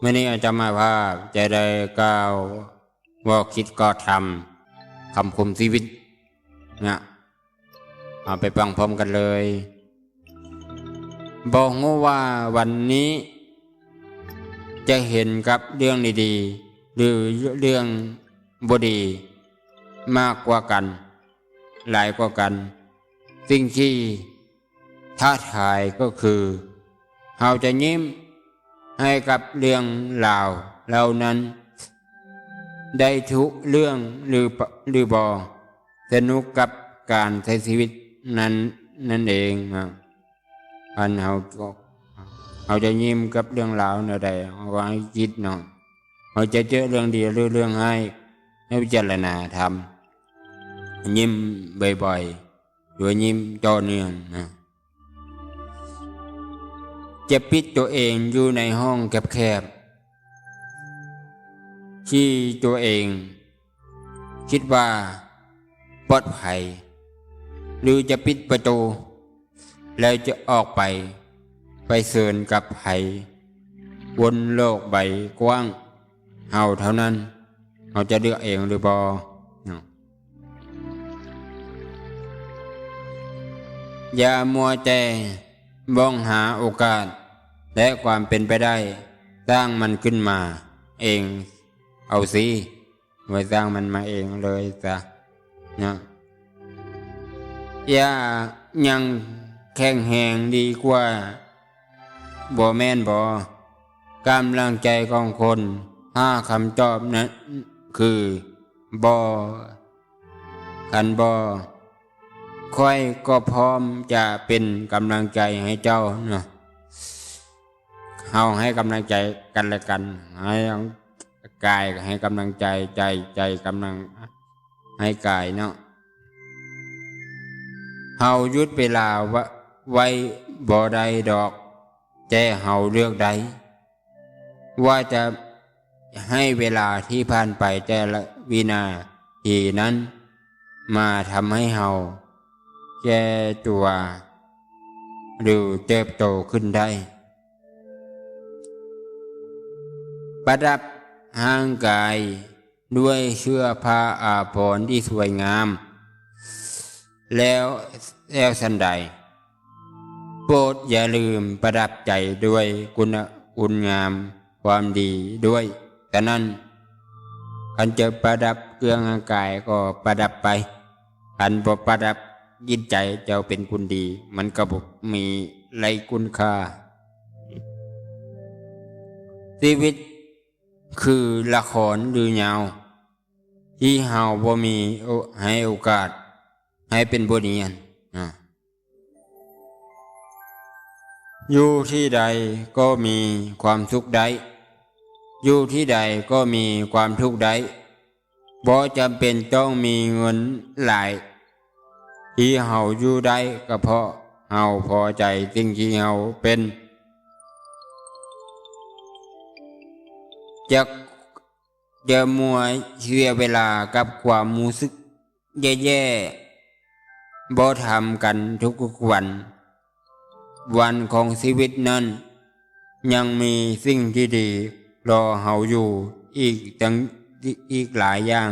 มื่อนี้อาจารย์มาภาพจะได้กล่าวว่าคิดก็ทำคำคมชีวิตเนี่ยเอาไปฟังพร้อมกันเลยบอกว่าวันนี้จะเห็นกับเรื่องดีๆหรือเรื่องบดีมากกว่ากันหลายกว่ากันสิ่งที่ท้าทายก็คือเราจะยิ้มให้กับเรื่องราวเหล่านั้นได้ทุกเรื่องหรือบ่สนุกกับการใช้ชีวิตนั่นเองอันเราจะยิ้มกับเรื่องราวใดเอาไว้คิดเนาะเราจะเจอเรื่องดีหรือเรื่องให้พิจารณาทำยิ้มบ่อยๆโดยยิ้มต่อเนื่องนะจะปิดตัวเองอยู่ในห้องแคบๆที่ตัวเองคิดว่าปลอดภัยหรือจะปิดประตูแล้วจะออกไปเสริญกับภัยบนโลกใบกว้างเฮาเท่านั้นเราจะเลือกเองหรือบ่อย่ามัวแต่มองหาโอกาสและความเป็นไปได้สร้างมันขึ้นมาเองเอาสิไว้สร้างมันมาเองเลยจ้ะนะอย่ายังแข็งแหงดีกว่าบ่แม่นบ่กำลังใจของคน5คำตอบนั้นคือบ่คันบ่ค่อยก็พร้อมจะเป็นกำลังใจให้เจ้าเนาะเฮาให้กำลังใจกันและกันให้กายให้กำลังใจใจกำลังให้กายเนาะเฮาหยุดเวลาไว้บ่ได้ดอกแต่เฮาเลือกได้ว่าจะให้เวลาที่ผ่านไปแต่ละวินาทีนั้นมาทำให้เฮาแก่ตัวหรือเติบโตขึ้นได้ประดับร่างกายด้วยเสื้อผ้าอาภรณ์ที่สวยงามแล้วสันใดโปรดอย่าลืมประดับใจด้วยคุณงามความดีด้วยแต่นั้นคันจะประดับเครื่องร่างกายก็ประดับไปคันบ่ประดับยินใจเจ้าเป็นคุณดีมันก็บ่มีไรคุณค่าชีวิตคือละครหรือยาวที่เฮาบ่มีให้โอกาสให้เป็นบทเรียนอยู่ที่ใดก็มีความสุขใดอยู่ที่ใดก็มีความทุกข์ใดบ่จำเป็นต้องมีเงินหลายที่เฮาอยู่ได้ก็เพราะเฮาพอใจสิ่งที่เฮาเป็นจะมัวเสียเวลากับความรู้สึกแย่ๆบ่ทำกันทุกวันของชีวิตนั้นยังมีสิ่งที่ดีรอเฮาอยู่อีกหลายอย่าง